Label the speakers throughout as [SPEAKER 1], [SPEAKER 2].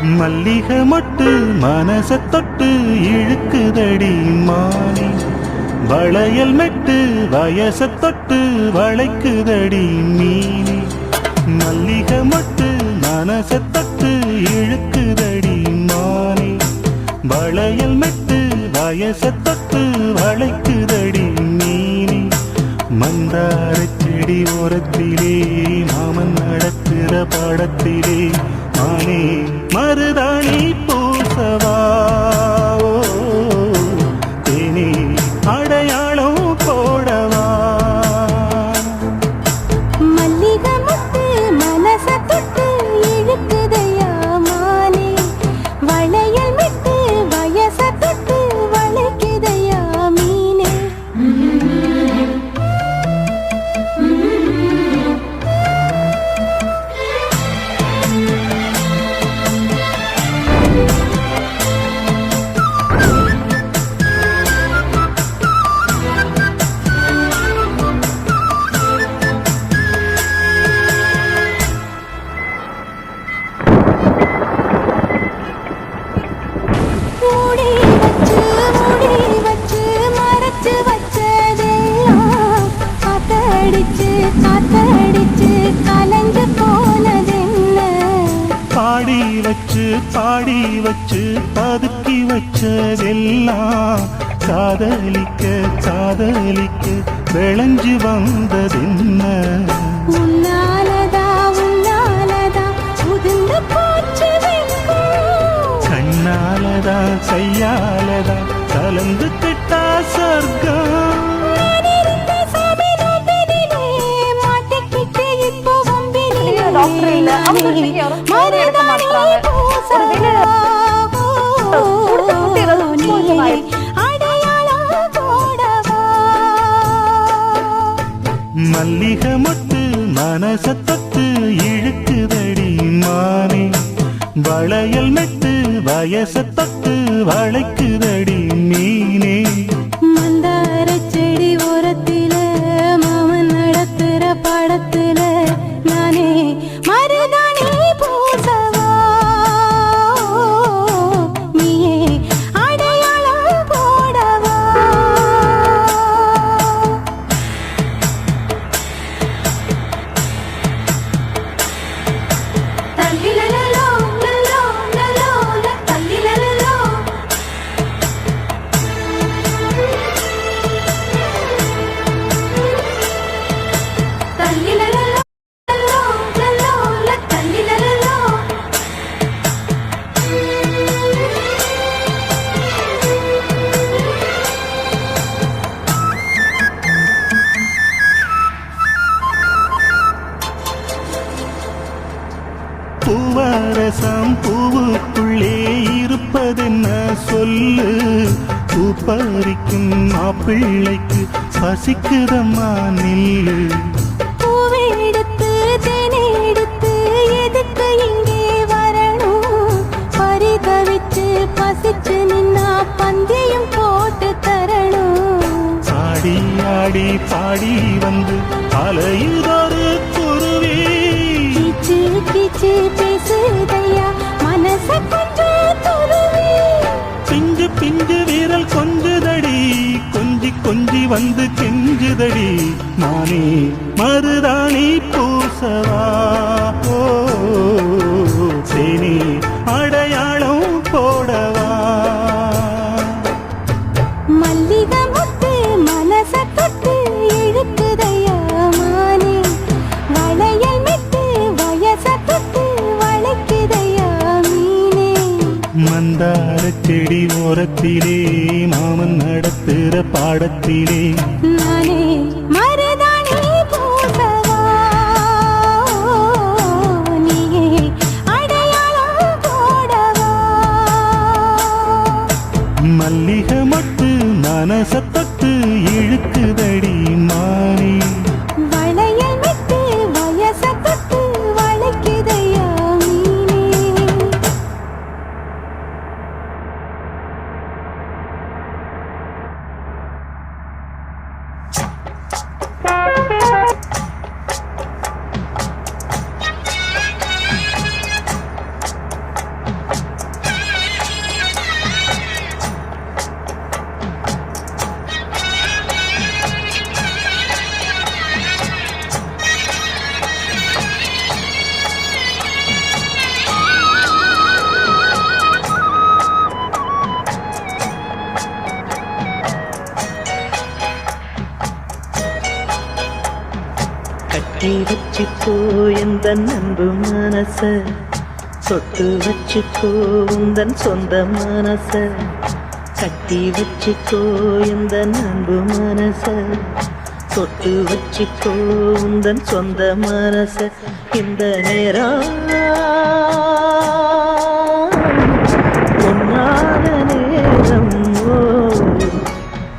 [SPEAKER 1] மல்லிகை மொட்டு மனச தொட்டு இழுக்குதடி மானே, வளையல் மெட்டு வயச தொட்டு வளைக்குதடி மீனே. மல்லிகை மொட்டு மனச தொட்டு இழுக்குதடி மானே, வளையல் மெட்டு வயச தொட்டு வளைக்குதடி மீனே. மந்தார செடி ஓரத்திலே மாமன் நடத்துற பாடத்திலே மானே மருதாணி பூசவா, தேனே அடையாளம் போடவா.
[SPEAKER 2] மல்லிகை முத்து மனச தொட்டு இழுக்குதையா மானே, வளையல் மிட்டு வயச தொட்டு வளைக்குதையா மீனே.
[SPEAKER 1] பாடி வச்சு பாடி வச்சு பதுக்கி வச்சதெல்லாம் காதலிக்க காதலிக்க விளைஞ்சு வந்ததென்ன.
[SPEAKER 2] உன்னாலதா உன்னாலதா உதிர்ந்து போச்சு வெட்கம்,
[SPEAKER 1] கண்ணாலதா கையாலதா கலந்து கிட்டா சொர்க்கம்.
[SPEAKER 3] டாக்டர் இல்ல அவங்க இன்னைக்கு யாரும் ஃபோன் எடுக்க மாட்டாங்க.
[SPEAKER 1] மல்லிகை மொட்டு மனச தொட்டு இழுக்குதடி மானே, வளையல் மெட்டு வயச தொட்டு வளைக்குதடி மீனே.
[SPEAKER 2] மந்தார செடி ஓரத்தில மாமன் நடத்துற படத்துல நானே மருதாணி பூசவா, நீயே அடையாளம் போடவா. தல்லிலலலோ லலோ லலோ தல்லிலலலோ.
[SPEAKER 1] பூவரசம் பூவுக்குள்ளே இருப்பதென்ன சொல்லு, பூ பறிக்கும் மாப்பிள்ளைக்கு பசிக்குதம்மா நில்லு.
[SPEAKER 2] பூவை எடுத்து தேனை எடுத்து எதுக்கு இங்கே வரணும், பரிதவிச்சு பசிச்சு நின்னா பந்தியும் போட்டு தரணும்.
[SPEAKER 1] ஆடி ஆடி பாடி வந்து அலையுதொரு குருவி,
[SPEAKER 2] கீச்சு கீச்சு பேசுதையா மனச கொஞ்சம் துருவி.
[SPEAKER 1] பிஞ்சு பிஞ்சு வீரல் கொஞ்சுதடி கொஞ்சி கொஞ்சி வந்து கெஞ்சுதடி நானே மருதாணி பூசவா, தேனே அடையாளம் போடவா.
[SPEAKER 2] மல்லிகை முத்து மனச தொட்டு இழுக்குதையா மானே, வளையல் மிட்டு வயச தொட்டு வளைக்குதையா மீனே.
[SPEAKER 1] மந்தார செடி ஓரத்திலே மாமன் நடத்துற பாடத்திலே
[SPEAKER 2] நானே மருதாணி பூசவா, நீயே அடையாளம் போடவா.
[SPEAKER 1] மல்லிகை மொட்டு மனச தொட்டு இழுக்குதடி மானே,
[SPEAKER 2] வளையல் மிட்டு வயச தொட்டு வளைக்குதையா மீனே.
[SPEAKER 4] கட்டி வச்சுக்கோ எந்த அன்பு மனச தொட்டு வச்சுக்கோ உந்தன் சொந்த மனச கட்டி வச்சுக்கோ எந்த அன்பு மனச தொட்டு வச்சுக்கோ உந்தன் சொந்த மனச இந்த நேரம் பொன்னான நேரம்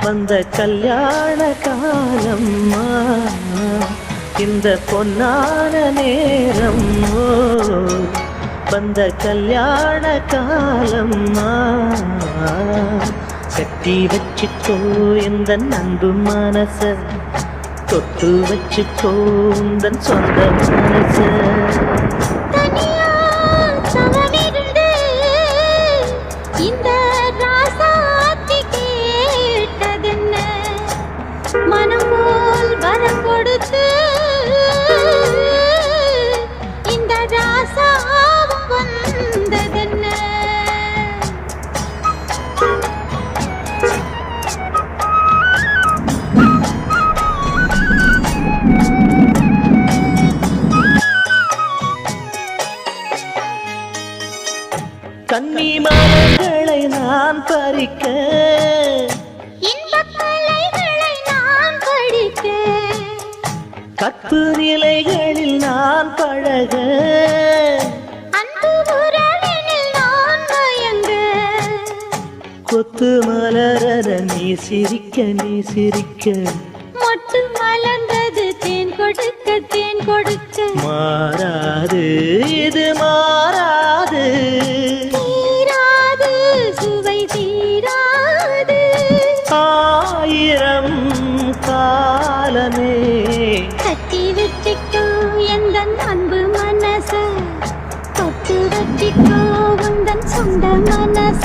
[SPEAKER 4] வந்த கல்யாண காலம் இந்த பொன்னான நேரம் வந்த கல்யாண காலம் கட்டி வச்சுக்கோ இந்த அன்பு மனச தொட்டு வச்சுக்கோ உந்தன் சொந்த மனச
[SPEAKER 2] தனியா தவமிருந்து இந்த ராசாத்தி கேட்டதென்ன மனம் போல் வரம் கொடுத்து இந்த ராசாவும் வந்ததென்ன
[SPEAKER 4] கன்னி மலர்களை நான் பறிக்க
[SPEAKER 2] இன்பக் கலைகளை நான் படிக்க
[SPEAKER 4] கற்பு நிலைகளில் நான் பழக
[SPEAKER 2] அன்பு உறவினில் நான் மயங்க
[SPEAKER 4] கொத்து மலர நீ சிரிக்க நீ சிரிக்க
[SPEAKER 2] மொட்டு மலர்ந்தது தேன் கொடுக்க தேன் கொடுக்க
[SPEAKER 4] மாறாது இது மாறாது
[SPEAKER 2] தீராது சுவை தீராது
[SPEAKER 4] ஆயிரம் காலமே
[SPEAKER 2] கட்டி வச்சுக்கோ எந்த அன்பு மனச தொட்டு வச்சுக்கோ உந்தன் சொந்த மனச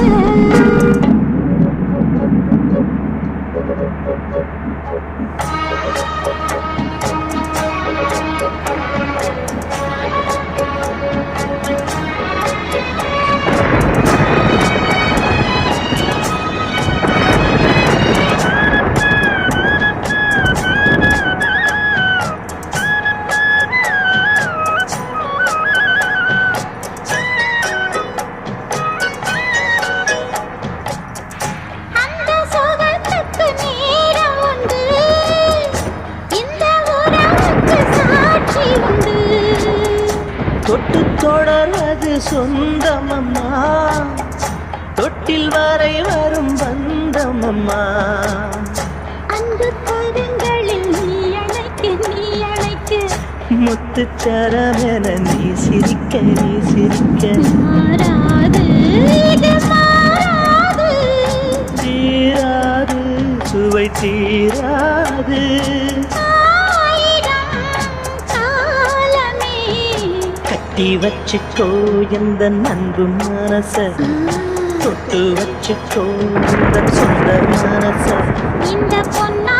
[SPEAKER 2] அந்த சுகத்துக்கு நேரம் உண்டு இந்த உறவுக்கு சாட்சி உண்டு
[SPEAKER 4] தொட்டு தொடர்வது சொந்தமம்மா தொட்டில் வரை வரும் பந்தமம்மா
[SPEAKER 2] அன்பு கரங்களில் நீ அழைக்க
[SPEAKER 4] முத்துச்சரமென நீ சிரிக்க நீ சிரிக்க
[SPEAKER 2] மாறாது இது மாறாது
[SPEAKER 4] தீராது சுவை தீராது
[SPEAKER 2] ஆயிரம் காலமே
[SPEAKER 4] கட்டி வச்சுக்கோ எந்த அன்பு மனச தொட்டு வச்சுக்கோ உந்தன் சொந்த மனச
[SPEAKER 2] இந்த பொன்னா